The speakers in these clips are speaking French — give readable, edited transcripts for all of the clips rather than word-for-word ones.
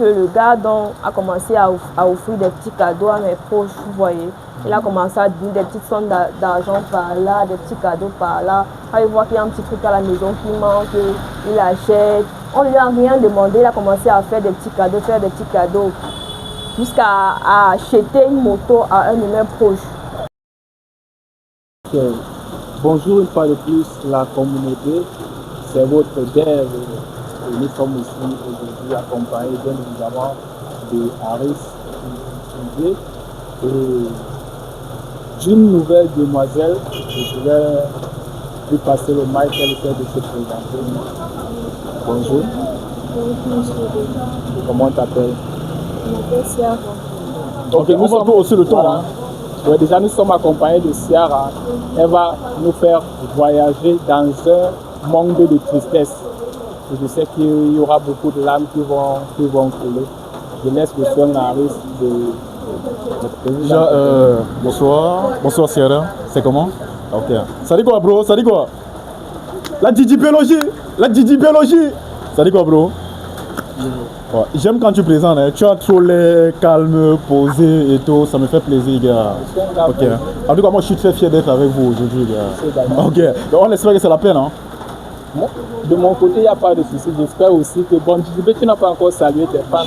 que le gars a commencé à offrir des petits cadeaux à mes proches, vous voyez. Il a commencé à donner des petites sommes d'argent par là, des petits cadeaux par là. Quand il voit qu'il y a un petit truc à la maison qui manque, il achète. On ne lui a rien demandé, il a commencé à faire des petits cadeaux, jusqu'à acheter une moto à un de mes proches. Okay. Bonjour une fois de plus la communauté, c'est votre Dev et nous sommes ici aujourd'hui accompagnés bien évidemment de Harris et d'une nouvelle demoiselle. Je vais lui passer le mic, elle essaie de se présenter. Bonjour. Comment t'appelles? Je m'appelle Ciara. Ok, nous sommes aussi le temps. Hein. Ouais, déjà nous sommes accompagnés de Ciara. Elle va nous faire voyager dans un monde de tristesse. Et je sais qu'il y aura beaucoup de larmes qui vont couler. Je laisse le soin à Harris de déjà, bonsoir Ciara, c'est comment? Ok. Ça dit quoi bro? Ça dit quoi? La Didi Biologie! Ça dit quoi bro? Ouais. J'aime quand tu présentes, hein. Tu as trop l'air calme, posé et tout, ça me fait plaisir gars. Ok. En tout cas moi je suis très fier d'être avec vous aujourd'hui gars. Ok. Donc on espère que c'est la peine hein. De mon côté il n'y a pas de souci, j'espère aussi que bon Didi, tu n'as pas encore salué tes fans.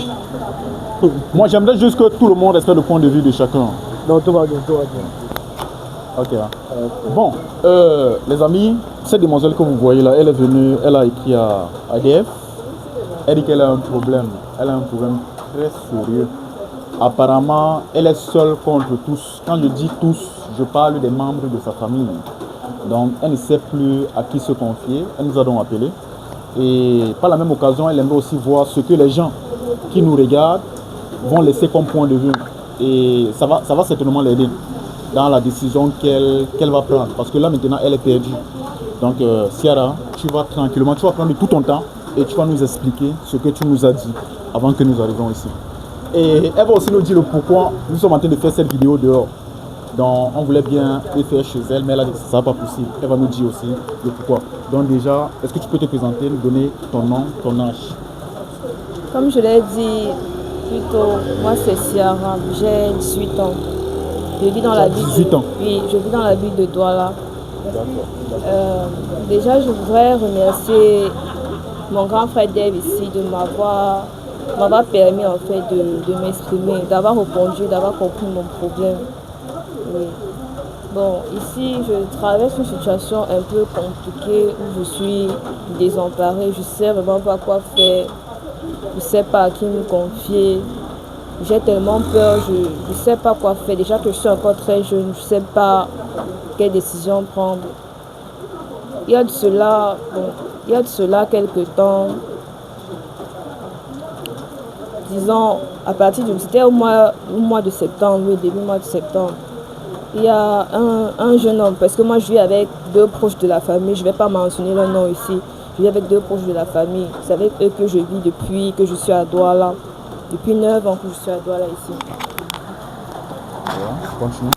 Moi j'aimerais juste que tout le monde respecte le point de vue de chacun. Non, tout va bien. Ok. Bon, les amis, cette demoiselle que vous voyez là, elle est venue, elle a écrit à ADF. Elle dit qu'elle a un problème. Elle a un problème très sérieux. Apparemment, elle est seule contre tous. Quand je dis tous, je parle des membres de sa famille. Donc, elle ne sait plus à qui se confier. Elle nous a donc appelé. Et par la même occasion, elle aimerait aussi voir ce que les gens qui nous regardent vont laisser comme point de vue. Et ça va certainement l'aider dans la décision qu'elle va prendre. Parce que là, maintenant, elle est perdue. Donc, Ciara, tu vas tranquillement, tu vas prendre tout ton temps et tu vas nous expliquer ce que tu nous as dit avant que nous arrivions ici. Et elle va aussi nous dire le pourquoi nous sommes en train de faire cette vidéo dehors. Donc, on voulait bien le faire chez elle, mais elle a dit que ça ne sera pas possible. Elle va nous dire aussi le pourquoi. Donc déjà, est-ce que tu peux te présenter, nous donner ton nom, ton âge? Comme je l'ai dit plus tôt, moi c'est Ciara, j'ai 18 ans. Je vis dans la ville. 18 ans? Oui, je vis dans la ville de Douala. Déjà, je voudrais remercier mon grand frère Dave ici de m'avoir permis en fait de m'exprimer, d'avoir répondu, d'avoir compris mon problème. Oui. Bon, ici, je traverse une situation un peu compliquée où je suis désemparée. Je ne sais vraiment pas quoi faire. Je ne sais pas à qui me confier. J'ai tellement peur, je ne sais pas quoi faire. Déjà que je suis encore très jeune, je ne sais pas quelle décision prendre. Il y a de cela quelques temps, disons, à partir c'était au mois de septembre, oui, début mois de septembre. Il y a un jeune homme, parce que moi je vis avec deux proches de la famille, je ne vais pas mentionner leur nom ici. Je vis avec deux proches de la famille. C'est avec eux que je vis depuis que je suis à Douala. Depuis 9 ans que je suis à Douala ici. Continue.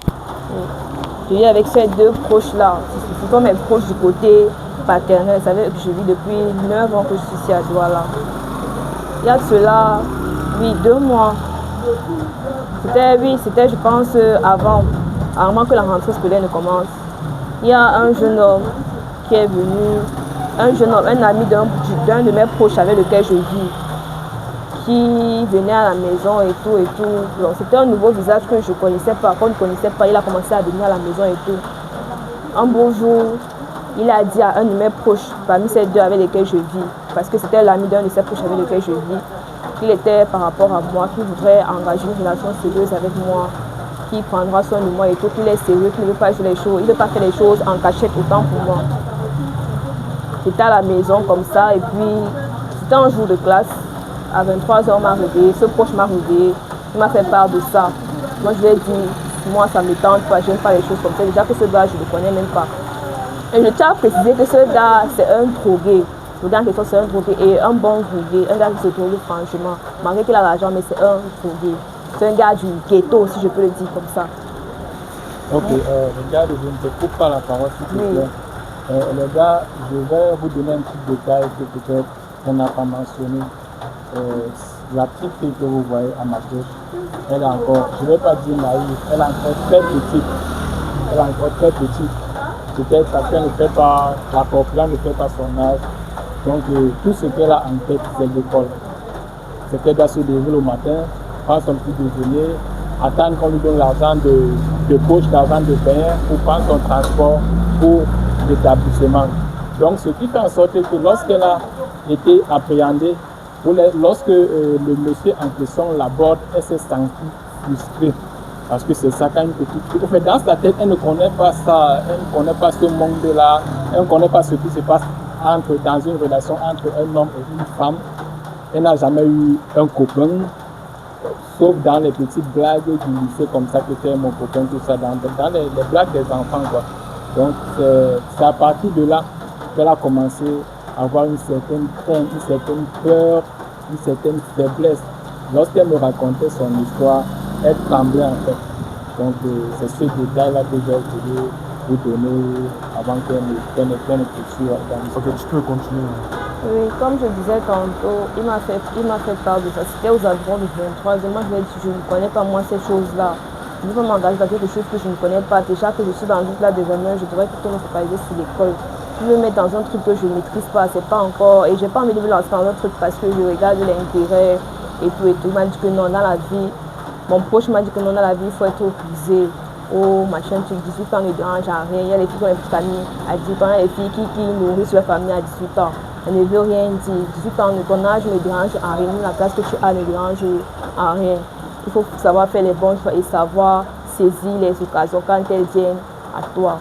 Je vis avec ces deux proches-là. Ce sont mes proches du côté paternel. C'est avec eux que je vis depuis 9 ans que je suis ici à Douala. Il y a de cela, oui, 2 mois. C'était, je pense, avant que la rentrée scolaire ne commence. Il y a un jeune homme qui est venu, un ami d'un de mes proches avec lequel je vis, qui venait à la maison et tout. Donc, c'était un nouveau visage que je ne connaissais pas, qu'on ne connaissait pas. Il a commencé à venir à la maison et tout. Un beau jour, il a dit à un de mes proches, parmi ces deux avec lesquels je vis, parce que c'était l'ami d'un de ses proches avec lequel je vis, qu'il était par rapport à moi, qu'il voudrait engager une relation sérieuse avec moi, qu'il prendra soin de moi et tout, qu'il est sérieux, qu'il ne veut pas jouer les choses, il ne veut pas faire les choses en cachette autant pour moi. J'étais à la maison comme ça et puis c'était un jour de classe. À 23h, on m'a réveillé, ce proche m'a réveillé, il m'a fait part de ça. Moi je lui ai dit, moi ça me tente pas, je n'aime pas les choses comme ça. Déjà que ce gars, je ne le connais même pas. Et je tiens à préciser que ce gars, c'est un drogué. Le gars en question, c'est un drogué et un bon drogué, un gars qui se drogue franchement. Malgré qu'il a l'argent, mais c'est un drogué. C'est un gars du ghetto, si je peux le dire comme ça. Ok, les gars, je ne te coupe pas la parole, s'il te plaît. Les gars, je vais vous donner un petit détail que peut-être on n'a pas mentionné. La petite fille que vous voyez à ma gauche, elle est encore, je ne vais pas dire naïve, elle est encore très petite. Elle est encore très petite. Peut-être parce qu'elle ne fait pas, la corpulence ne fait pas son âge. Donc tout ce qu'elle a en tête, c'est l'école. C'est qu'elle doit se lever le matin, prendre son petit déjeuner, attendre qu'on lui donne l'argent de poche, l'argent de pain pour prendre son transport pour l'établissement. Donc ce qui fait en sorte que lorsqu'elle a été appréhendée, lorsque le monsieur en question l'aborde, elle s'est sentie frustrée. Parce que c'est ça quand une petite fille. En fait, dans sa tête, elle ne connaît pas ça, elle ne connaît pas ce monde-là, elle ne connaît pas ce qui se passe dans une relation entre un homme et une femme. Elle n'a jamais eu un copain, sauf dans les petites blagues du lycée comme ça que c'est mon copain, tout ça, dans les blagues des enfants, quoi. Donc c'est à partir de là qu'elle a commencé à avoir une certaine crainte, une certaine peur, une certaine faiblesse. Lorsqu'elle me racontait son histoire, elle tremblait en fait. Donc c'est ce détail-là que j'ai voulu vous donner avant qu'elle ne prenne sur Ok, tu peux continuer. Oui, comme je disais tantôt, il m'a fait part de ça. C'était aux environs du 23 et moi je lui ai dit, je ne connais pas moi ces choses-là. Je ne veux pas m'engager dans quelque chose que je ne connais pas. Déjà que je suis dans le là des années, je devrais plutôt me focaliser sur l'école. Je me mettre dans un truc que je ne maîtrise pas, c'est pas encore. Et j'ai pas envie de me lancer dans un truc parce que je regarde l'intérêt et tout et tout. Il m'a dit que non, dans la vie, mon proche m'a dit que non, dans la vie, il faut être prisé. Oh, machin, tu 18 ans ne dérange à rien. Il y a les filles qui ont les petites familles à 18 ans, il y a les filles qui nourrissent leur famille à 18 ans. Elle ne veut rien dire. 18 ans, ton âge ne dérange à rien. La classe que tu as ne dérange à rien. Il faut savoir faire les bons choix et savoir saisir les occasions quand elles viennent à toi.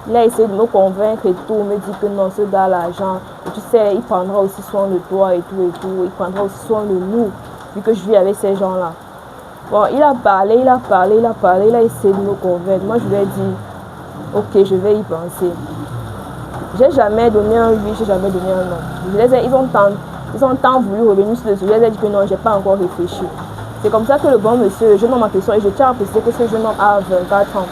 Il a essayé de me convaincre et tout, me dit que non, ce gars a l'argent. Et tu sais, il prendra aussi soin de toi et tout et tout. Il prendra aussi soin de nous, vu que je vis avec ces gens-là. Bon, il a parlé, il a essayé de me convaincre. Moi, je lui ai dit, ok, je vais y penser. J'ai jamais donné un oui, j'ai jamais donné un non. Ils ont tant voulu revenir sur le sujet, je leur ai dit que non, j'ai pas encore réfléchi. C'est comme ça que le bon monsieur, le jeune homme en question, et je tiens à préciser que ce jeune homme a 24 ans.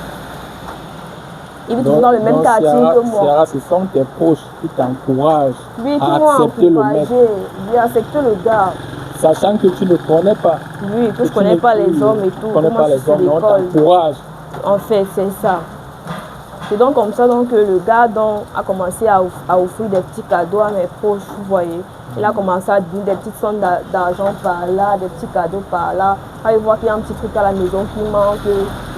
Il vit toujours dans le même quartier que moi. Ciara, ce sont tes proches qui t'encouragent à accepter le mec. Oui, accepter le gars. Sachant que tu ne connais pas. Oui, que je ne connais pas les hommes et tout. Tu ne connais pas les hommes, mais on t'encourage. En fait, c'est ça. C'est donc comme ça donc, que le gars a commencé à offrir des petits cadeaux à mes proches, vous voyez. Il a commencé à donner des petites sommes d'argent par là, des petits cadeaux par là. Quand il voit qu'il y a un petit truc à la maison qui manque,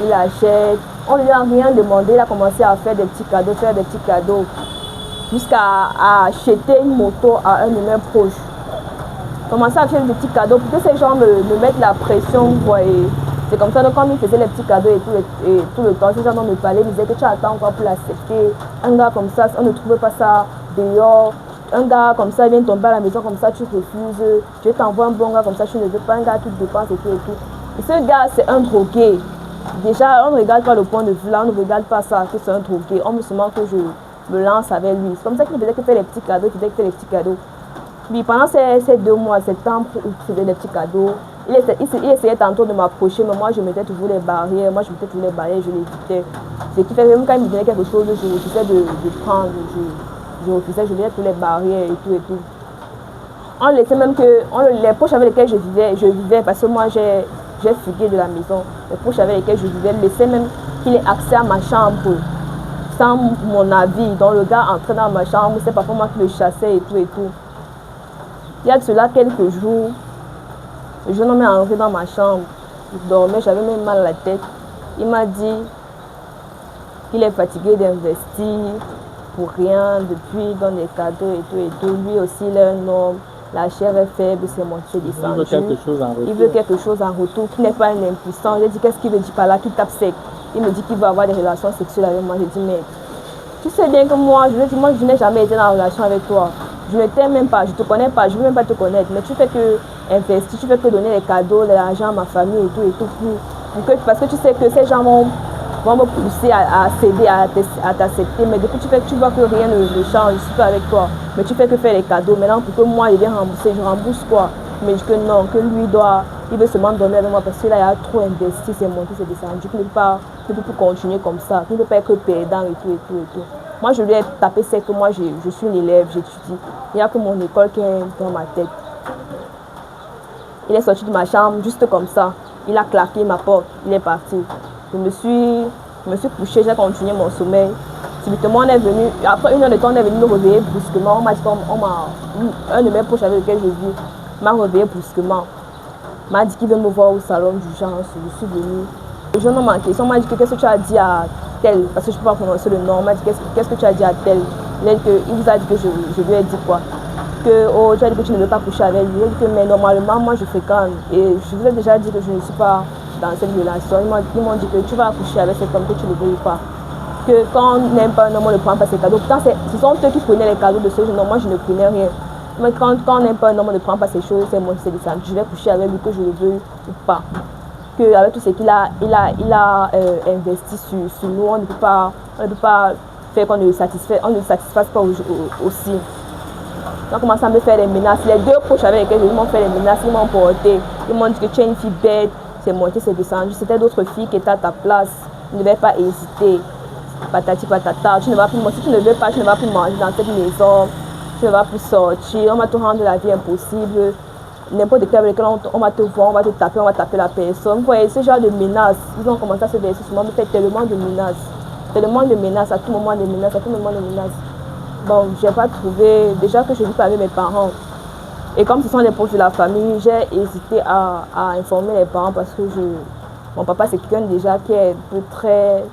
il achète. On ne lui a rien demandé, il a commencé à faire des petits cadeaux, jusqu'à acheter une moto à un de mes proches. Commencer à faire des petits cadeaux pour que ces gens me mettent la pression, vous voyez. C'est comme ça que quand il faisait les petits cadeaux et tout le temps, ces gens me parlaient, ils disaient que tu attends encore pour l'accepter. Un gars comme ça, on ne trouvait pas ça dehors. Un gars comme ça vient tomber à la maison comme ça, tu refuses. Je t'envoie un bon gars comme ça, tu ne veux pas un gars qui te dépense et tout et tout. Et ce gars, c'est un drogué. Déjà, on ne regarde pas le point de vue là, on ne regarde pas ça, que c'est un drogué. On me seulement que je me lance avec lui. C'est comme ça qu'il faisait que faire les petits cadeaux, Puis pendant ces 2 mois, septembre, où il faisait des petits cadeaux, il essayait tantôt de m'approcher, mais moi je mettais toujours les barrières, je l'évitais. Ce qui fait que même quand il me donnait quelque chose, je refusais de prendre, je refusais, je mettais toutes les barrières et tout et tout. On laissait même que, les proches avec lesquels je vivais, parce que moi j'ai fugué de la maison, les proches avec lesquels je vivais, laissaient même qu'il ait accès à ma chambre, sans mon avis. Donc le gars entrait dans ma chambre, c'est parfois moi qui le chassais et tout et tout. Il y a de cela quelques jours, le jeune homme est entré dans ma chambre. Je dormais, j'avais même mal à la tête. Il m'a dit qu'il est fatigué d'investir pour rien depuis dans les cadeaux et tout et tout. Lui aussi, il est un homme. La chair est faible, c'est monté descendu. Il veut quelque chose en retour, qui n'est pas un impuissant. J'ai dit, qu'est-ce qu'il veut dire par là, qu'il tape sec. Il me dit qu'il veut avoir des relations sexuelles avec moi. J'ai dit, mais tu sais bien que moi, je n'ai jamais été en relation avec toi. Je ne t'aime même pas, je ne te connais pas, je ne veux même pas te connaître. Mais tu fais que investir, tu fais que donner les cadeaux, l'argent à ma famille et tout parce que tu sais que ces gens vont me pousser à céder, à t'accepter. Mais depuis tu vois que rien ne change, je suis pas avec toi. Mais tu fais que faire les cadeaux. Maintenant, pour que moi, je vienne rembourser, je rembourse quoi? Mais je dis que non, que lui il veut seulement dormir avec moi parce qu'il a trop investi, c'est monté, c'est descendu. Il ne peut plus continuer comme ça. Il ne peut pas être perdant et tout. Moi, je lui ai tapé sec que moi, je suis une élève, j'étudie. Il n'y a que mon école qui est dans ma tête. Il est sorti de ma chambre juste comme ça. Il a claqué ma porte. Il est parti. Je me suis couchée, j'ai continué mon sommeil. Subitement, on est venu. Après 1 heure de temps, on est venu me réveiller brusquement. On m'a dit un de mes proches avec lequel je vis m'a réveillé brusquement. M'a dit qu'il veut me voir au salon d'urgence. Je suis venue. Le jeune homme en question m'a dit qu'est-ce que tu as dit à tel, parce que je ne peux pas prononcer le nom. Il m'a dit qu'est-ce que tu as dit à tel. Il vous a dit que je lui ai dit quoi? Que oh, tu as dit que tu ne veux pas coucher avec lui. Il dit que mais normalement moi je fréquente et je vous ai déjà dit que je ne suis pas dans cette relation. Ils m'ont dit que tu vas coucher avec cet homme que tu ne veux pas. Que quand on n'aime pas un homme, on ne prend pas ses cadeaux. Pourtant, ce sont eux qui prenaient les cadeaux de ce jeune homme. Moi je ne prenais rien. Mais quand on n'aime pas un homme, on ne prend pas ses choses, c'est moi qui sais descendre. Je vais coucher avec lui que je le veux ou pas. Que avec tout ce qu'il a, investi sur nous, on ne peut pas faire qu'on ne le satisfasse pas aussi. Ils ont commencé à me faire des menaces. Les 2 proches avec lesquels ils m'ont fait des menaces, ils m'ont porté. Ils m'ont dit que tu es une fille bête, c'est monté, c'est descendu. C'était d'autres filles qui étaient à ta place. Tu ne devais pas hésiter. Patati patata. Si tu ne veux pas, tu ne vas plus manger dans cette maison. Tu ne vas plus sortir. On va te rendre la vie impossible. N'importe quel avec lequel on va te voir, on va te taper, on va taper la personne. Vous voyez, ce genre de menaces, ils ont commencé à se verser sur moi, me fait tellement de menaces. Tellement de menaces, à tout moment de menaces, à tout moment de menaces. Bon, je n'ai pas trouvé, déjà que je vis pas avec mes parents. Et comme ce sont les proches de la famille, j'ai hésité à informer les parents parce que mon papa c'est quelqu'un déjà qui est un peu très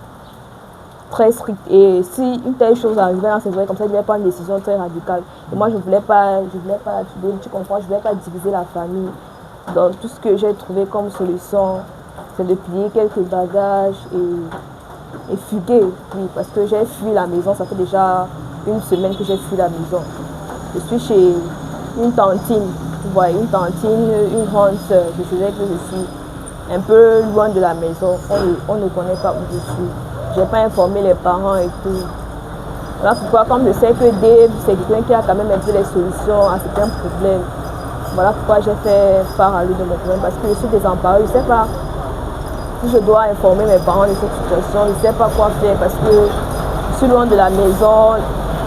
strict. Et si une telle chose arrivait dans ses oreilles comme ça, il devait prendre une décision très radicale. Et moi je voulais pas, tu comprends, je voulais pas diviser la famille. Donc tout ce que j'ai trouvé comme solution, c'est de plier quelques bagages et fuguer. Oui, parce que j'ai fui la maison, ça fait déjà 1 semaine que j'ai fui la maison. Je suis chez une tantine, vous voyez, une tantine, une grande sœur. Je sais que je suis un peu loin de la maison, on ne connaît pas où je suis. Je n'ai pas informé les parents et tout. Voilà pourquoi, comme je sais que Dave, c'est quelqu'un qui a quand même un peu les solutions à certains problèmes. Voilà pourquoi j'ai fait part à lui de mon problème, parce que je suis désemparée. Je ne sais pas si je dois informer mes parents de cette situation. Je ne sais pas quoi faire parce que je suis loin de la maison.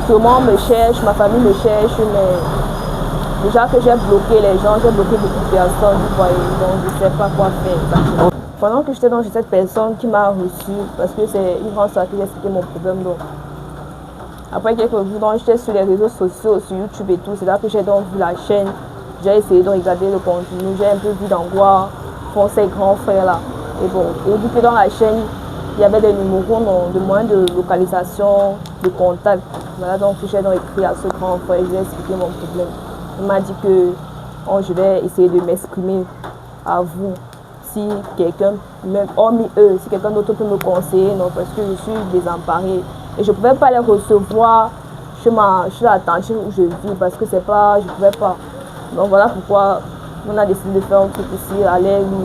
Tout le monde me cherche, ma famille me cherche, mais déjà que j'ai bloqué les gens, j'ai bloqué beaucoup de personnes, vous voyez, donc je ne sais pas quoi faire exactement. Pendant que j'étais dans cette personne qui m'a reçu, parce que c'est une grande soeur qui a expliqué mon problème. Donc. Après quelques jours, j'étais sur les réseaux sociaux, sur YouTube et tout. C'est là que j'ai donc vu la chaîne. J'ai essayé de regarder le contenu. J'ai un peu vu d'envoi pour ces grands frères là. Et bon, et vu que dans la chaîne, il y avait des numéros de moyens de localisation, de contact. Voilà donc j'ai donc écrit à ce grand frère et j'ai expliqué mon problème. Il m'a dit que je vais essayer de m'exprimer à vous. Si quelqu'un, même hormis eux, si quelqu'un d'autre peut me conseiller, non, parce que je suis désemparée. Et je ne pouvais pas les recevoir chez la tantine où je vis, parce que c'est pas, je ne pouvais pas. Donc voilà pourquoi on a décidé de faire un truc ici, aller où.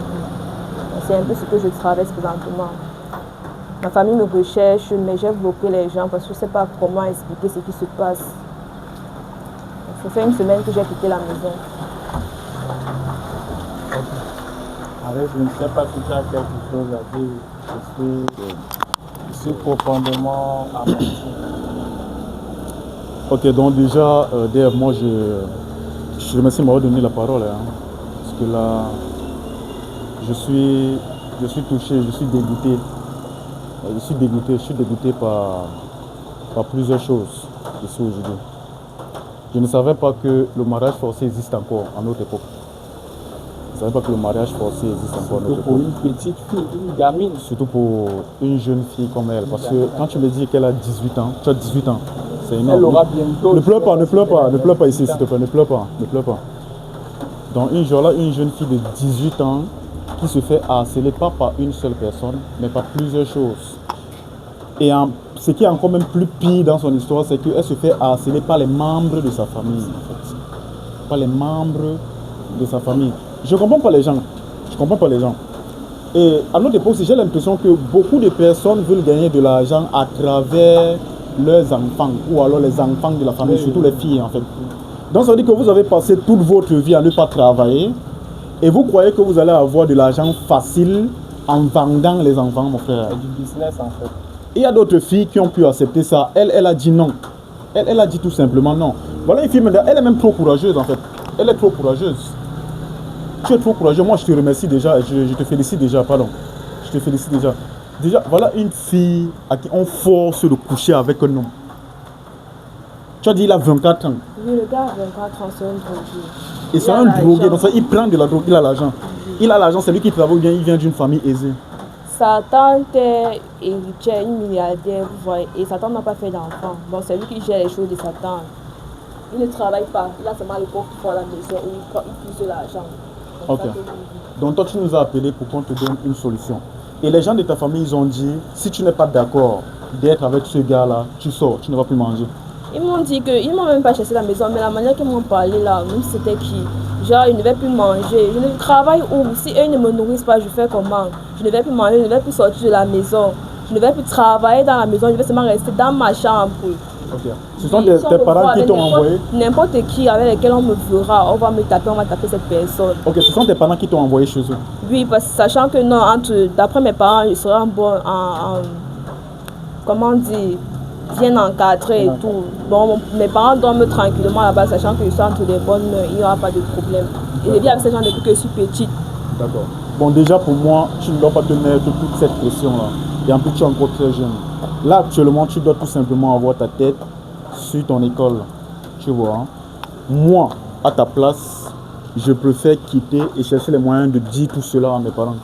C'est un peu ce que je traverse présentement. Ma famille me recherche, mais j'ai bloqué les gens parce que je ne sais pas comment expliquer ce qui se passe. Ça fait 1 semaine que j'ai quitté la maison. Alors, je ne sais pas si tu as quelque chose à dire. Je suis profondément abattu. Ok, donc déjà, Dave, moi je remercie de m'avoir donné la parole. Hein, parce que là, je suis touché, je suis dégoûté. Je suis dégoûté par plusieurs choses ici aujourd'hui. Je ne savais pas que le mariage forcé existe encore à notre époque. Je ne savais pas que le mariage forcé existe encore à notre époque. Surtout pour une petite fille, une gamine. Surtout pour une jeune fille comme elle. Parce que quand tu me dis qu'elle a 18 ans, tu as 18 ans, c'est énorme. Elle aura bientôt... Ne pleure pas ici s'il te plaît, ne pleure pas. Donc une jeune fille de 18 ans qui se fait harceler pas par une seule personne, mais par plusieurs choses. Et ce qui est encore même plus pire dans son histoire, c'est qu'elle se fait harceler par les membres de sa famille. En fait. Par les membres de sa famille. Je ne comprends pas les gens. Et à notre époque, j'ai l'impression que beaucoup de personnes veulent gagner de l'argent à travers leurs enfants ou alors les enfants de la famille, surtout les filles en fait. Donc ça veut dire que vous avez passé toute votre vie à ne pas travailler et vous croyez que vous allez avoir de l'argent facile en vendant les enfants, mon frère. C'est du business en fait. Il y a d'autres filles qui ont pu accepter ça. Elle a dit non. Elle a dit tout simplement non. Voilà une fille, elle est même trop courageuse en fait. Elle est trop courageuse. Tu es trop courageux. Moi, je te remercie déjà. Je te félicite déjà, pardon. Je te félicite déjà. Déjà, voilà une fille à qui on force de coucher avec un homme. Tu as dit il a 24 ans. Oui, le gars a 24 ans, c'est un drogué. Et c'est un drogué, donc ça, il prend de la drogue, il a l'argent. Il a l'argent, c'est lui qui travaille bien, il vient d'une famille aisée. Sa tante est héritière, une milliardaire, vous voyez, et sa tante n'a pas fait d'enfant. Donc c'est lui qui gère les choses de sa tante. Il ne travaille pas, il a seulement le pauvre qui fait à la maison et il pousse l'argent. Ok. Donc toi, tu nous as appelé pour qu'on te donne une solution. Et les gens de ta famille, ils ont dit, si tu n'es pas d'accord d'être avec ce gars-là, tu sors, tu ne vas plus manger. Ils m'ont dit que, ils m'ont même pas cherché la maison, mais la manière qu'ils m'ont parlé là, même si c'était qui, genre ils ne vais plus manger, je ne travaille où, si eux ne me nourrissent pas, je fais comment? Je ne vais plus manger, je ne vais plus sortir de la maison, je ne vais plus travailler dans la maison, je vais seulement rester dans ma chambre. Ok. Ce sont tes parents qui t'ont envoyé? N'importe qui avec lequel on me verra, on va me taper, on va taper cette personne. Ok, ce sont tes parents qui t'ont envoyé chez eux? Oui, parce que sachant que non, d'après mes parents, ils seraient comment dire, bien encadrés et tout. Bon, mes parents dorment tranquillement là-bas, sachant que je suis entre les bonnes mains, il n'y aura pas de problème. Et je vis avec ces gens depuis que je suis petite. D'accord. Bon, déjà pour moi, tu ne dois pas te mettre toute cette pression-là. Et en plus, tu es encore très jeune. Là, actuellement, tu dois tout simplement avoir ta tête sur ton école. Tu vois. Hein? Moi, à ta place, je préfère quitter et chercher les moyens de dire tout cela à mes parents.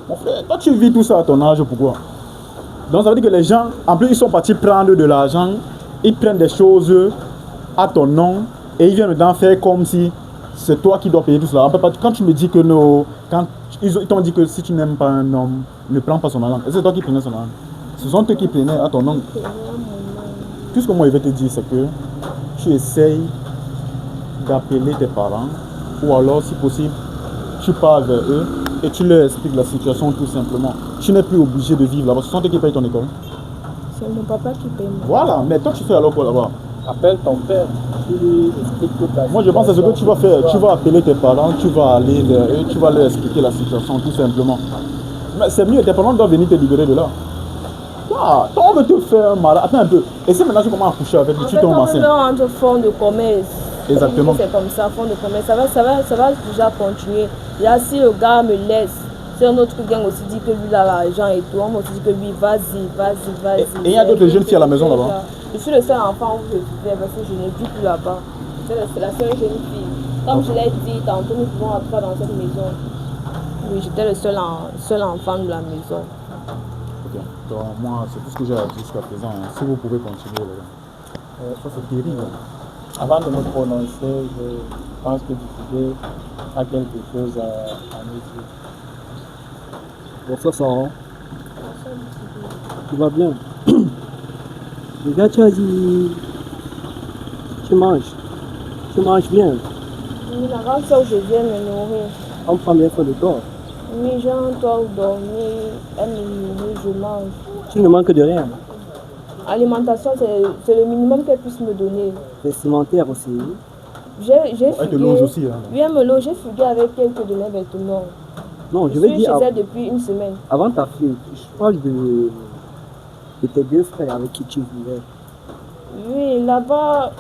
Mon frère, toi, tu vis tout ça à ton âge, pourquoi? Donc, ça veut dire que les gens, en plus, ils sont partis prendre de l'argent, ils prennent des choses à ton nom et ils viennent maintenant faire comme si c'est toi qui dois payer tout cela. Quand tu me dis que non, quand ils t'ont dit que si tu n'aimes pas un homme, ne prends pas son argent. Et c'est toi qui prenais son argent. Ce sont eux qui prenaient à ton nom. Tout ce que moi je vais te dire, c'est que tu essayes d'appeler tes parents ou alors, si possible, tu pars vers eux et tu leur expliques la situation tout simplement. Tu n'es plus obligé de vivre là-bas. Ce sont eux qui payent ton école. C'est mon papa qui paye. Voilà, mais toi tu fais alors quoi là-bas? Appelle ton père, tu lui expliques toute la Moi je pense que c'est ce que tu vas faire. Tu vas appeler tes parents, tu vas aller vers eux, tu vas leur expliquer la situation tout simplement. Mais c'est mieux, tes parents doivent venir te libérer de là. Toi, on veut te faire mal. Attends un peu. Et si maintenant tu commences à coucher avec lui, tu tombes enceinte. On veut fonds de commerce. Exactement. C'est comme ça, fonds de commerce. Ça va déjà continuer. Là, si le gars me laisse, si un autre gang aussi dit que lui il a l'argent et tout, on m'a aussi dit que lui, vas-y. Et il y a d'autres jeunes filles à la maison là-bas? Je suis le seul enfant où je vivais parce que je ne vis plus là-bas. C'est la seule jeune fille. Comme je l'ai dit, tantôt nous pouvons entrer dans cette maison. Oui, j'étais le seul enfant de la maison. Ok. Donc, moi, c'est tout ce que j'ai à dire jusqu'à présent. Hein. Si vous pouvez continuer, les gars. Ça, c'est terrible. Avant de me prononcer, je pense que Dufidé a quelque chose à nous dire. Bonsoir Sarah. Tu vas bien? Le gars, tu as dit, tu manges bien. Oui, la grande soeur, je viens me nourrir. On prend bien soin de toi. Oui, j'ai un toit où dormir, elle me nourrit, je mange. Tu ne manques de rien. Alimentation, c'est le minimum qu'elle puisse me donner. Vestimentaire aussi. J'ai Elle te loge aussi. Hein. Oui, elle me loge, j'ai fugué avec quelques de mes vêtements. Non, je Je veux suis dire, chez elle depuis une semaine. avant ta fille, je parle de tes deux frères avec qui tu vivais. Oui, là-bas,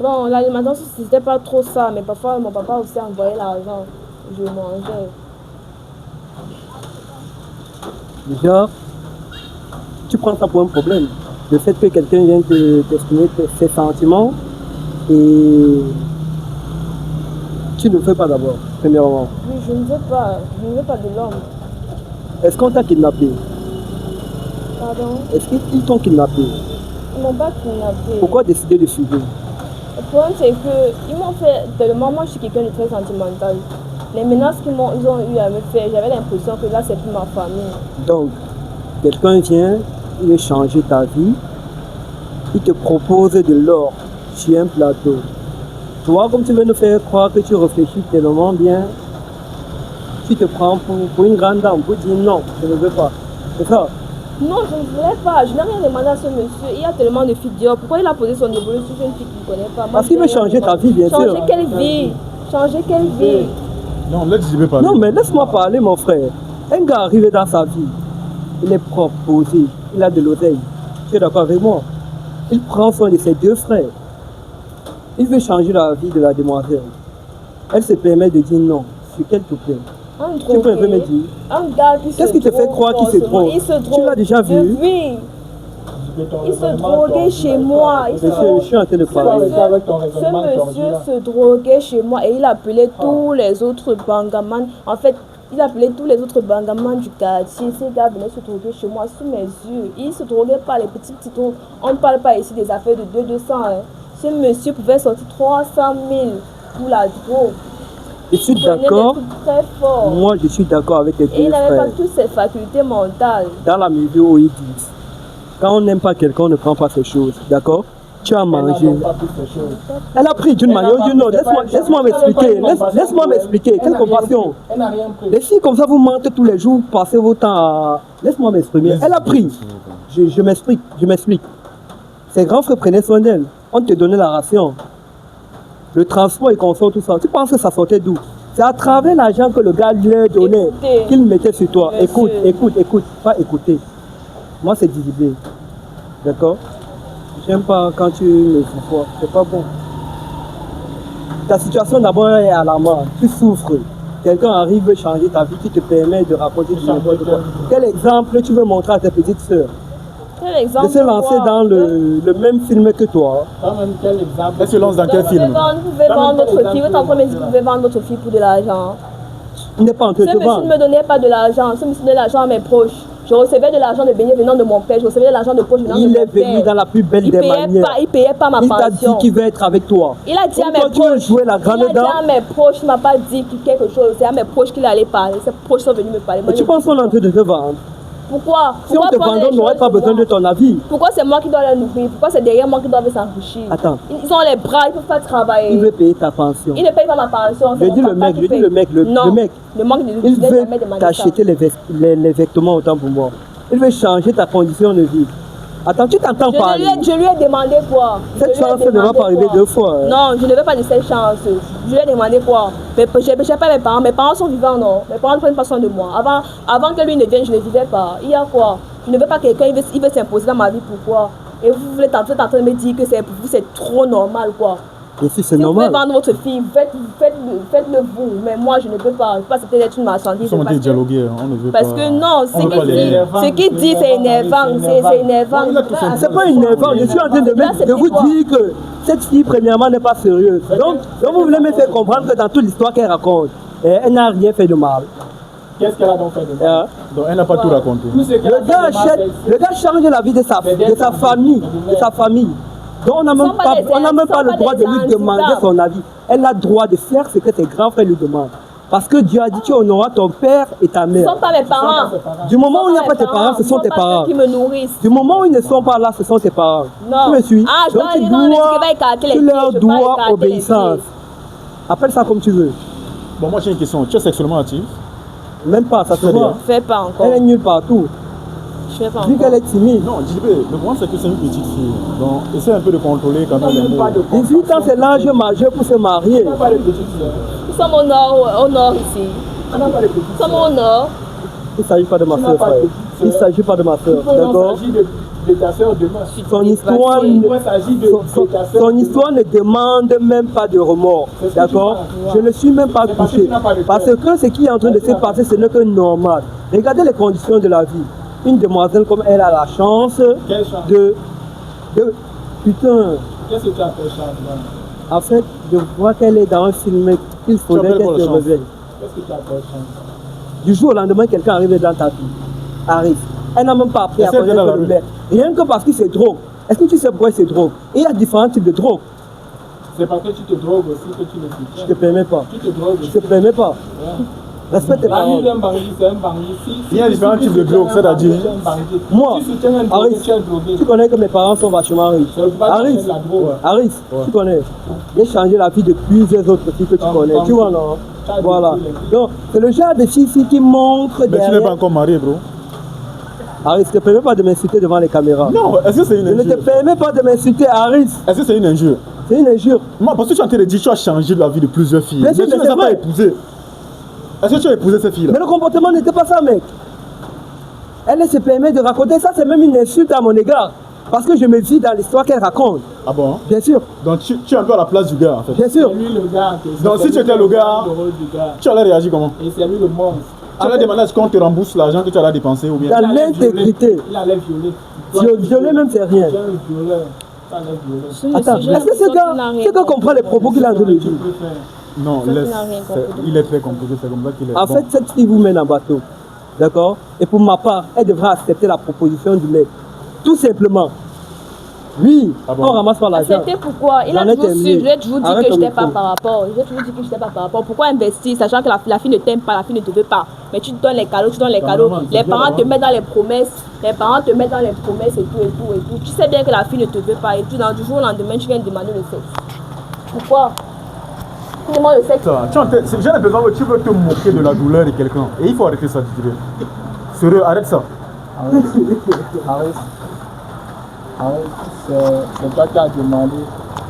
bon, l'alimentation, c'était pas trop ça, mais parfois mon papa aussi envoyait l'argent. Je mangeais. Déjà, tu prends ça pour un problème. Le fait que quelqu'un vienne t'exprimer ses sentiments et tu ne le fais pas d'abord, premièrement. Oui, je ne veux pas de l'homme. Est-ce qu'on t'a kidnappé? Pardon? Est-ce qu'ils t'ont kidnappé? Ils m'ont pas kidnappé. Pourquoi décider de fuir? Le problème, c'est qu'ils m'ont fait tellement. Moi, je suis quelqu'un de très sentimental. Les menaces ils ont eu à me faire, j'avais l'impression que là, c'est plus ma famille. Donc, quelqu'un vient, il veut changer ta vie, il te propose de l'or sur un plateau. Toi, comme tu veux nous faire croire que tu réfléchis tellement bien, tu te prends pour une grande dame, pour dire non, je ne veux pas. C'est ça? Non, je ne voulais pas. Je n'ai rien demandé à ce monsieur. Il y a tellement de filles dehors. Pourquoi il a posé son évolution sur une fille qu'il ne connaît pas? Moi, parce qu'il veut changer ta vie, bien sûr. Changer quelle vie? Changer quelle vie? Non, laisse-moi parler. Non, mais laisse-moi parler, mon frère. Un gars arrivé dans sa vie, il est propre, posé, il a de l'oseille. Tu es d'accord avec moi? Il prend soin de ses deux frères. Il veut changer la vie de la demoiselle. Elle se permet de dire non c'est quel te plaît? Un Tu peux un peu me drogué, dire? un gars qui Qu'est-ce qui te fait croire qu'il se drogue? Il se drogue. Tu l'as déjà vu? Oui. Il se droguait chez moi. Monsieur, je suis en train de parler. Ce monsieur se droguait chez moi et il appelait tous les autres bangamans. En fait, il appelait tous les autres bangamans du quartier. Ces gars venaient se droguer chez moi sous mes yeux. Il se droguait pas les petits trucs. On ne parle pas ici des affaires de 200. Hein. Ce monsieur pouvait sortir 300 000 pour la drogue. Je suis d'accord. Très fort. Moi, je suis d'accord avec tes Et il deux n'avait frères. pas toutes ses facultés mentales. Dans la mesure où ils disent, quand on n'aime pas quelqu'un, on ne prend pas ces choses. D'accord? Tu as mangé. Elle a pris d'une manière ou d'une autre. Laisse-moi m'expliquer. Laisse-moi m'expliquer. Quelle compassion. Les filles comme ça, vous mentez tous les jours, passez vos temps à... Laisse-moi m'exprimer. Elle a pris. Je m'explique. Ses grands frères prenaient soin d'elle. On te donnait la ration. Le transport et confort, tout ça. Tu penses que ça sortait d'où? C'est à travers l'argent que le gars lui donnait Écoutez. qu'il mettait sur toi. Monsieur. Écoute. Pas écouter. Moi, c'est divisé. D'accord? J'aime pas quand tu me souffres. C'est pas bon. Ta situation d'abord est alarmante. Tu souffres. Quelqu'un arrive à changer ta vie qui te permet de raconter du n'importe quoi. Quel exemple tu veux montrer à tes petites sœurs? Quel exemple De se lancer dans le même film que toi. Elle se lance dans quel film? Vous pouvez vendre votre fille. Vous êtes en train de me dire que vous pouvez vendre votre fille pour de l'argent. Il n'est pas en train de Ce te monsieur vendre. ne me donnait pas de l'argent. Ce monsieur donnait de l'argent à mes proches. Je recevais de l'argent de beignet venant de mon père. Je recevais de l'argent de poche venant de mon Il père. est venu dans la plus belle Il des payait manières. pas, il payait pas ma Il t'a dit pension. qu'il veut être avec toi. Il a dit à Comme mes toi, tu veux proches. jouer la grande Il a dit dame. à mes proches, il m'a pas dit quelque chose. C'est à mes proches qu'il allait parler. Ses proches sont venus me parler. Moi, Et tu je- penses qu'on est en train de te vendre? Pourquoi? Si on te vendait, on n'aurait pas besoin de ton avis. Pourquoi c'est moi qui dois les nourrir? Pourquoi c'est derrière moi qui doivent s'enrichir? Attends. Ils ont les bras, ils peuvent pas travailler. Il veut payer ta pension. Il ne paye pas ma pension. Je dis le mec, Non. le mec. Le manque de Il je n'ai veut jamais demandé ça. t'acheter les vêtements autant pour moi. Il veut changer ta condition de vie. Attends, tu t'entends parler. Je lui ai demandé quoi? Cette Je lui ai chance ne va demandé pas arriver quoi? deux fois. Hein. Non, je ne veux pas de cette chance. Je lui ai demandé quoi? Mais je n'ai pas mes parents. Mes parents sont vivants, non? Mes parents ne prennent pas soin de moi. Avant que lui ne vienne, je ne vivais pas. Il y a quoi? Je ne veux pas quelqu'un, il veut s'imposer dans ma vie. Pourquoi? Et vous voulez en train de me dire que c'est pour vous, c'est trop normal, quoi. Et si c'est Si vous pouvez normal. vendre votre fille, faites-le vous. Mais moi, je ne peux pas. Je ne peux pas accepter d'être une marchandise. Nous sommes en train de dialoguer, on ne veut pas. Parce que non, on veut pas les- ce qu'il dit, c'est énervant. C'est énervant. C'est pas énervant. Je suis en train de vous dire que cette fille, premièrement, n'est pas sérieuse. Donc, vous voulez me faire comprendre que dans toute l'histoire qu'elle raconte, elle n'a rien fait de mal. Qu'est-ce qu'elle a donc fait de mal? Hein? Donc elle n'a pas tout raconté. Tout ce qu'elle a Le fait gars, de mal, le gars change la vie de sa famille. Donc on n'a même pas, le droit de lui demander son avis. Elle a le droit de faire ce que ses grands frères lui demandent. Parce que Dieu a dit tu honoreras ton père et ta Ce ne mère. sont pas mes parents. Du moment où il n'y a pas tes parents, ce sont tes parents. Qui me nourrissent. Du moment où ils ne sont pas là, ce sont tes parents. Non. Tu me suis? Ah, je Donc dois tu aller dans le dois, je vais écarter les tu pieds, leur je vais dois écarter les obéissance. pieds. Appelle ça comme tu veux. Bon, moi j'ai une question. Tu es sexuellement active? Même pas, ça se voit. Je ne fais pas encore. Elle est nulle partout. Je fais pas Vu encore. qu'elle est timide. Non, JB, le problème c'est que c'est une petite fille. Donc essaie un peu de contrôler quand même les mots. 18 ans, c'est l'âge majeur pour se marier. On n'a pas de petites sœurs. Nous sommes au nord ici. On n'a pas de petites Nous sommes au nord. Il ne s'agit pas de ma soeur, frère. Il ne s'agit pas de ma soeur, d'accord? Il s'agit de ta sœur demain. Son histoire, Il s'agit de ta sœur. son histoire ne demande même pas de remords, d'accord? Je ne suis même pas touché. Parce que ce qui est en train de se passer, ce n'est que normal. Regardez les conditions de la vie. Une demoiselle comme elle a la chance Quelle chance? de putain, Qu'est-ce que tu appelles chance? en fait, de voir qu'elle est dans un film qu'il faudrait appelles quoi, qu'elle se la chance? réveille. Qu'est-ce que tu appelles chance? Du jour au lendemain, quelqu'un arrive dans ta vie. Arrive. Elle n'a même pas appris à Est-ce qu'elle vient dans connaître la le rue? mec. Rien que parce qu'il se drogue. Est-ce que tu sais pourquoi il se drogue? Et il y a différents types de drogue. C'est parce que tu te drogues aussi que tu le Je fais. te permets pas. Tu te drogues Je aussi. te permets pas. Respecte tes La vie paroles. d'un bandit, c'est un bandit. Il y a différents types de drogues, c'est-à-dire? Moi, Si tu soutiens un drogué, Aris, tu es un drogué. tu connais que mes parents sont vachement riches. Ça veut pas Aris, dire la drogue. Aris, tu connais. J'ai changé la vie de plusieurs autres filles que tu connais. Tu vois, non? Voilà. Donc, c'est le genre de filles qui montrent Mais tu n'es pas derrière. encore marié, bro. Aris, je ne te permets pas de m'insulter devant les caméras. Non, est-ce que c'est une Je ne te injure? permets pas de m'insulter, Aris. Est-ce que c'est une injure? C'est une injure. Moi, parce que tu es en train de dire que tu as changé la vie de plusieurs filles. Bien Mais sûr, tu mais ne c'est les as pas vrai. épousées. Est-ce que tu as épousé ces filles-là? Mais le comportement n'était pas ça, mec. Elle se permet de raconter ça, c'est même une insulte à mon égard. Parce que je me vis dans l'histoire qu'elle raconte. Ah bon? Bien sûr, Donc tu es un peu à la place du gars en fait. bien sûr. C'est lui le gars. Donc si tu étais le gars, le rôle du gars. tu allais réagir comment? Et c'est lui le monstre. Tu allais demander à ce qu'on te rembourse l'argent que tu allais dépenser ou bien? Dans l'intégrité. Il allait violer. Violer même, c'est rien. Tu es un violeur. Ça allait violer. Sur le Attends, sujet, est-ce que ce gars comprend les propos qu'il a en train de dire? Non, Ça, tu laisse. n'as rien compris. Il est très compliqué, c'est comme ça qu'il est. En Bon. fait, cette fille vous mène en bateau. D'accord? Et pour ma part, elle devra accepter la proposition du mec. Tout simplement. Oui, Ah bon? on ramasse pas l'argent. C'était pourquoi il a J'en ai toujours su, terminé. je lui ai toujours dit Arrête que ton je n'étais pas micro. par rapport. Je lui ai toujours dit que je n'étais pas par rapport. Pourquoi investir, sachant que la fille ne t'aime pas, la fille ne te veut pas. Mais tu donnes les cadeaux, tu donnes les cadeaux. Normalement, Les c'est bien, parents te hein. mettent dans les promesses. Les parents te mettent dans les promesses et tout, et tout, et tout. Tu sais bien que la fille ne te veut pas. Et tout, dans du jour au lendemain, tu viens demander le sexe. Pourquoi? Tu demandes le sexe. J'ai l'impression que tu veux te moquer de la douleur de quelqu'un. Et il faut arrêter ça, tu dirais. Sérieux, arrête ça. C'est toi qui as demandé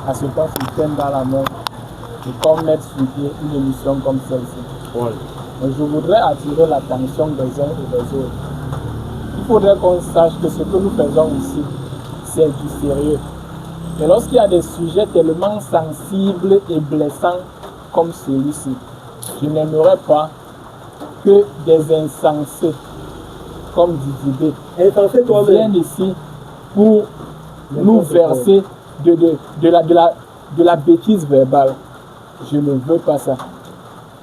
à ce qu'on se tienne dans la main et qu'on mette sur pied une émission comme celle-ci. Ouais. Mais je voudrais attirer l'attention des uns et des autres. Il faudrait qu'on sache que ce que nous faisons ici, c'est du sérieux. Et lorsqu'il y a des sujets tellement sensibles et blessants comme celui-ci, je n'aimerais pas que des insensés comme Didibé Insensé toi-même. viennent ici pour nous verser de la bêtise verbale. Je ne veux pas ça.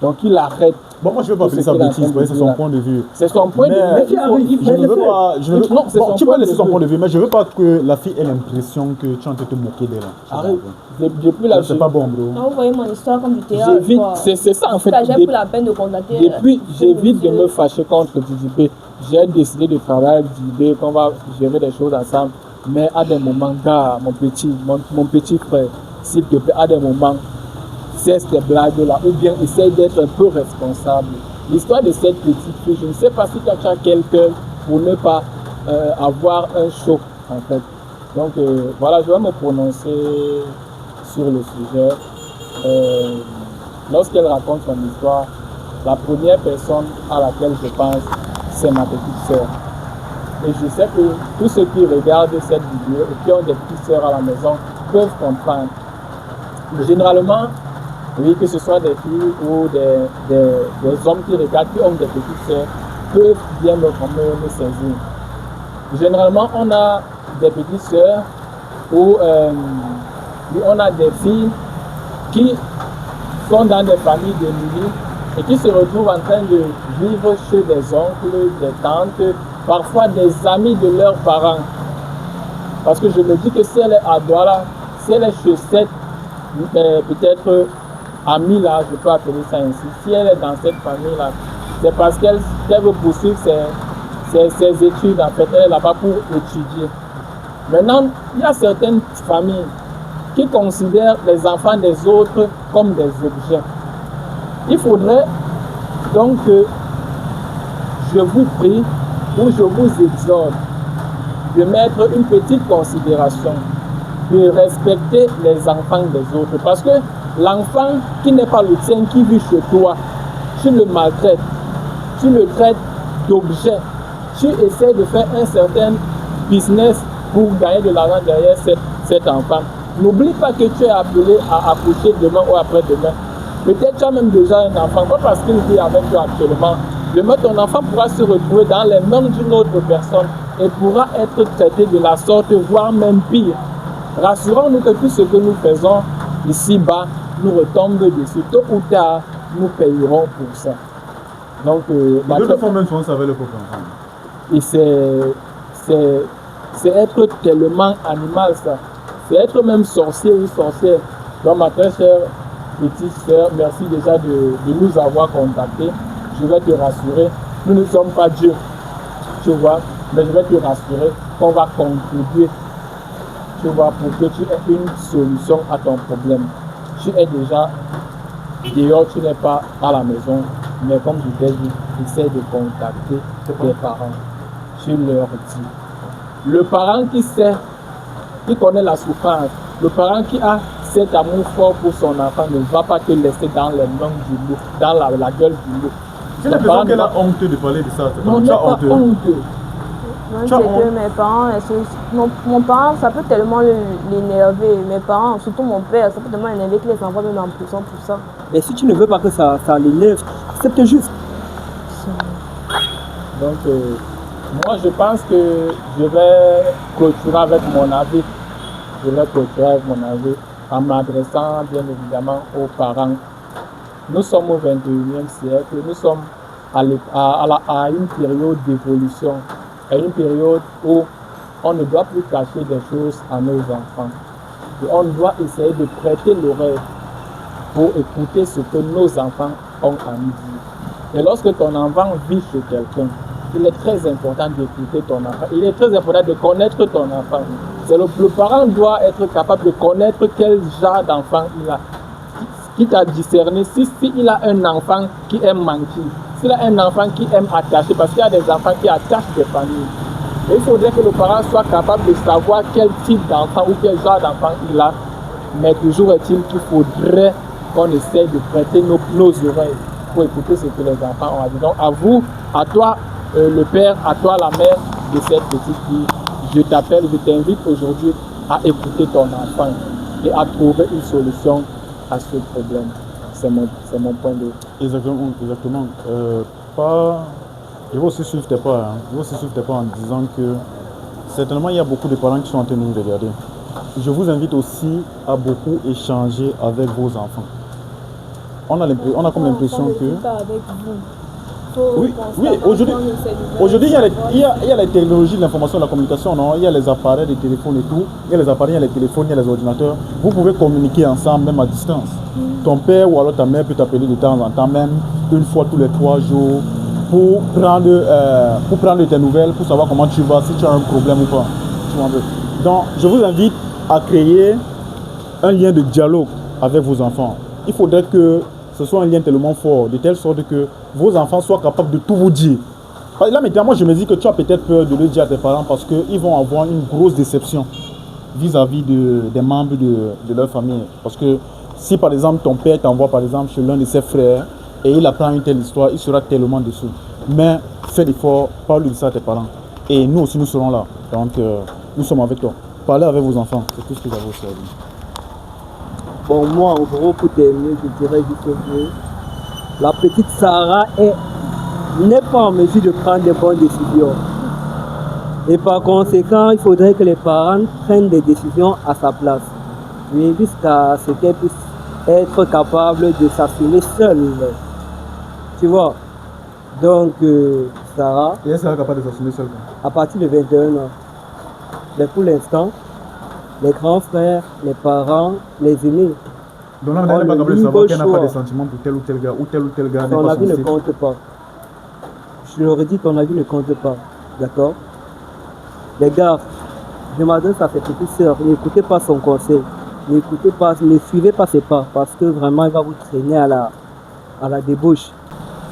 Donc il arrête. Bon, moi je veux pas appeler ça bêtise, c'est son point de vue. C'est son point de vue. Mais Il je ne veux pas. Non, c'est Bon, son tu peux point laisser de son vue. point de vue, mais je veux pas que la fille ait l'impression que tu es en train de te moquer d'elle. Arrête. Depuis la C'est pas bon, bro. Quand vous voyez mon histoire comme du théâtre, j'évite, quoi. c'est ça en fait. J'ai pris la peine de contacter. Depuis, j'évite de me fâcher contre Didibé. J'ai décidé de travailler avec Didibé, qu'on va gérer des choses ensemble. Mais à des moments, gars, mon petit frère, s'il te plaît, à des moments, cesse tes blagues-là, ou bien essaye d'être un peu responsable. L'histoire de cette petite fille, je ne sais pas si tu as quelqu'un pour ne pas avoir un choc, en fait. Donc, voilà, je vais me prononcer sur le sujet. Lorsqu'elle raconte son histoire, la première personne à laquelle je pense, c'est ma petite sœur. Et je sais que tous ceux qui regardent cette vidéo et qui ont des petites sœurs à la maison peuvent comprendre. Généralement, oui, que ce soit des filles ou des hommes qui regardent, qui ont des petites sœurs, peuvent bien me saisir. Généralement, on a des petites sœurs ou on a des filles qui sont dans des familles démunies et qui se retrouvent en train de vivre chez des oncles, des tantes, parfois des amis de leurs parents. Parce que je me dis que si elle est à Douala, si elle est chez cette peut-être amie là, je peux appeler ça ainsi, si elle est dans cette famille-là, c'est parce qu'elle veut poursuivre ses études, en fait, elle est là-bas pour étudier. Maintenant, il y a certaines familles qui considèrent les enfants des autres comme des objets. Il faudrait donc que je vous prie ou je vous exhorte de mettre une petite considération, de respecter les enfants des autres. Parce que l'enfant qui n'est pas le tien, qui vit chez toi, tu le maltraites, tu le traites d'objet, tu essaies de faire un certain business pour gagner de l'argent derrière cet enfant. N'oublie pas que tu es appelé à accoucher demain ou après-demain. Peut-être tu as même déjà un enfant, pas parce qu'il vit avec toi actuellement. Demain, ton enfant pourra se retrouver dans les mains d'une autre personne et pourra être traité de la sorte, voire même pire. Rassurons-nous que tout ce que nous faisons ici-bas nous retombe dessus. Tôt ou tard, nous payerons pour ça. Donc, Les deux font même souvent avec le propre enfant. et c'est être tellement animal, ça. C'est être même sorcier ou sorcière. Donc, ma très chère petite sœur, merci déjà de nous avoir contactés. Je vais te rassurer, nous ne sommes pas Dieu, tu vois, mais je vais te rassurer qu'on va contribuer, tu vois, pour que tu aies une solution à ton problème. Tu es déjà dehors, tu n'es pas à la maison, mais comme je t'ai dit, essaie de contacter tes parents. Tu leur dis. Le parent qui sait, qui connaît la souffrance, le parent qui a cet amour fort pour son enfant ne va pas te laisser dans les mains du loup, dans la gueule du loup. J'ai l'impression qu'elle a honte de parler de ça. Non, Tu n'est as pas honte. honteux. Même c'est que mes parents, mon parent, ça peut tellement l'énerver. Mes parents, surtout mon père, ça peut tellement l'énerver que les enfants même en prison pour ça. Mais si tu ne veux pas que ça l'énerve, accepte juste. Donc, moi, je pense que je vais clôturer avec mon avis. Je vais clôturer avec mon avis en m'adressant bien évidemment aux parents. Nous sommes au 21e siècle, nous sommes à une période d'évolution, à une période où on ne doit plus cacher des choses à nos enfants. Et on doit essayer de prêter l'oreille pour écouter ce que nos enfants ont à nous dire. Et lorsque ton enfant vit chez quelqu'un, il est très important d'écouter ton enfant. Il est très important de connaître ton enfant. Le parent doit être capable de connaître quel genre d'enfant il a. Quitte à discerner s'il a un enfant qui aime mentir, s'il a un enfant qui aime attacher, parce qu'il y a des enfants qui attachent des familles. Et il faudrait que le parent soit capable de savoir quel type d'enfant ou quel genre d'enfant il a. Mais toujours est-il qu'il faudrait qu'on essaie de prêter nos oreilles pour écouter ce que les enfants ont à dire. Donc à vous, à toi le père, à toi la mère de cette petite fille, je t'invite aujourd'hui à écouter ton enfant et à trouver une solution à ce problème. C'est mon point de vue. Exactement. Je vais aussi suivre tes pas. Je vais aussi suivre tes pas en disant que certainement il y a beaucoup de parents qui sont en train de nous regarder. Je vous invite aussi à beaucoup échanger avec vos enfants. On a comme l'impression que... Oui, aujourd'hui il y a la technologie de l'information et de la communication, non? Il y a les appareils, les téléphones et tout. Il y a les appareils, il y a les téléphones, il y a les ordinateurs. Vous pouvez communiquer ensemble, même à distance. Ton père ou alors ta mère peut t'appeler de temps en temps, même une fois tous les 3 jours, pour prendre de tes nouvelles, pour savoir comment tu vas, si tu as un problème ou pas. Donc, je vous invite à créer un lien de dialogue avec vos enfants. Il faudrait que ce soit un lien tellement fort, de telle sorte que vos enfants soient capables de tout vous dire. Là maintenant, moi je me dis que tu as peut-être peur de le dire à tes parents parce qu'ils vont avoir une grosse déception vis-à-vis des membres de leur famille. Parce que si par exemple ton père t'envoie par exemple chez l'un de ses frères et il apprend une telle histoire, il sera tellement déçu. Mais fais l'effort, parle de ça à tes parents. Et nous aussi nous serons là. Donc nous sommes avec toi. Parlez avec vos enfants, c'est tout ce que j'avais aussi à dire. Bon, moi, en gros, pour terminer, je dirais juste que la petite Sarah n'est pas en mesure de prendre des bonnes décisions. Et par conséquent, il faudrait que les parents prennent des décisions à sa place. Mais jusqu'à ce qu'elle puisse être capable de s'assumer seule. Tu vois? Donc, Sarah... Et elle sera capable de s'assumer seule? À partir de 21 ans. Mais pour l'instant, les grands frères, les parents, les aînés. Donc là, elle n'est pas capable de savoir qu'elle n'a pas de sentiments pour tel ou tel gars, ou tel gars n'est pas ton avis ne sensible. compte pas. Je leur ai dit, ton avis ne compte pas. D'accord? Les gars, je m'adresse à cette petite sœur, n'écoutez pas son conseil. N'écoutez pas, ne suivez pas ses pas, parce que vraiment, il va vous traîner à la débauche.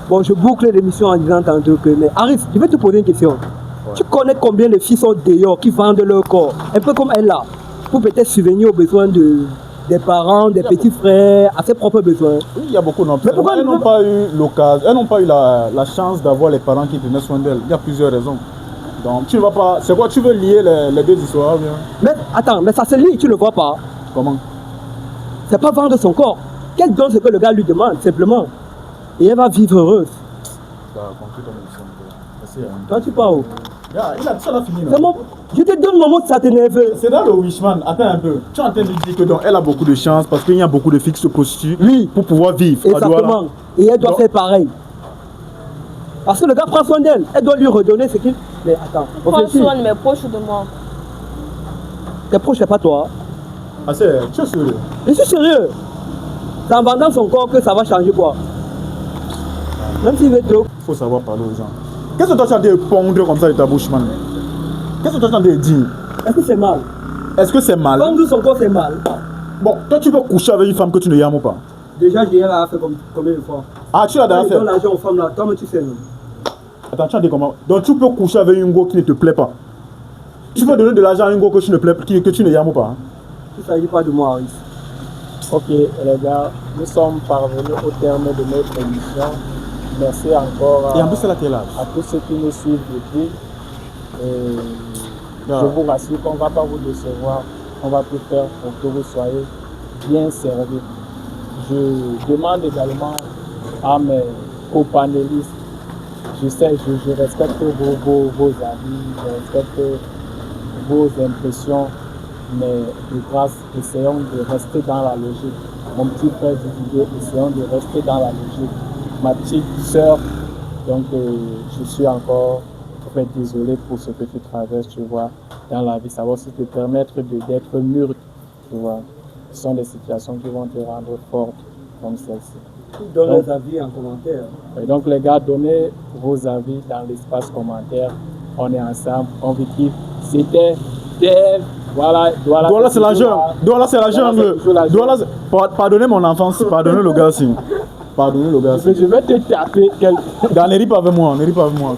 Bon, je boucle l'émission en disant tantôt que, mais Arif, je vais te poser une question. Ouais. Tu connais combien de filles sont dehors qui vendent leur corps, un peu comme elle là, pour peut-être subvenir aux besoins des parents, des petits frères, à ses propres besoins? Oui, il y a beaucoup d'entre elles. Elles n'ont pas eu l'occasion, elles n'ont pas eu la chance d'avoir les parents qui prenaient soin d'elles. Il y a plusieurs raisons. Donc tu ne vas pas. C'est quoi, tu veux lier les deux histoires, bien? Mais attends, mais ça se lie, tu ne le vois pas. Comment? C'est pas vendre son corps. Qu'elle donne ce que le gars lui demande, simplement. Et elle va vivre heureuse. Toi, tu pars où? Il a fini. Je te donne mon mot de ça t'énerve. C'est dans le Wishman. Attends un peu. Tu es en train de dire que donc, elle a beaucoup de chance parce qu'il y a beaucoup de filles qui se prostituent pour pouvoir vivre. Exactement. Et elle doit faire pareil. Parce que le gars prend soin d'elle. Elle doit lui redonner ce qu'il... Mais attends. Prends soin de mes proches de moi. Tes proches, c'est pas toi. Ah, tu es sérieux? Je suis sérieux. C'est en vendant son corps que ça va changer quoi. Même s'il veut trop. Il faut savoir parler aux gens. Qu'est-ce que toi tu as de pondre comme ça de ta bouche, man? Qu'est-ce que toi tu as de dire? Est-ce que c'est mal? Est-ce que c'est mal? Vendre son corps, c'est mal. Bon, toi tu peux coucher avec une femme que tu ne aimes ou pas? Déjà, j'ai fait combien de fois? Ah, tu l'as déjà fait? Tu donnes l'argent aux femmes là, toi, mais tu sais. Attends, tu as dit comment? Donc tu peux coucher avec une go qui ne te plaît pas? Tu peux donner de l'argent à une go que tu ne aimes ou pas? Il ne s'agit pas de moi, Aris. Ok, les gars, nous sommes parvenus au terme de notre émission. Merci encore Et en plus, c'est là quel âge? à tous ceux qui nous suivent depuis. Et je vous rassure qu'on ne va pas vous décevoir. On va tout faire pour que vous soyez bien servis. Je demande également à mes copanélistes, je sais, je respecte vos avis, je respecte vos impressions, mais de grâce, essayons de rester dans la logique. Mon petit frère Didier, essayons de rester dans la logique. Ma petite sœur, donc je suis encore très désolé pour ce que tu traverses, tu vois, dans la vie. Ça va aussi te permettre d'être mûr, tu vois. Ce sont des situations qui vont te rendre forte comme celle-ci. Donne les avis en commentaire. Et donc les gars, donnez vos avis dans l'espace commentaire. On est ensemble, on vit kiffe. C'était Dev. Voilà, Douala c'est la jungle. Douala c'est la jungle. Douala, pardonnez mon enfance, pardonnez le gars. Pardonnez le gars. Je vais te taper. Ne ris pas avec moi, ne ris pas avec moi.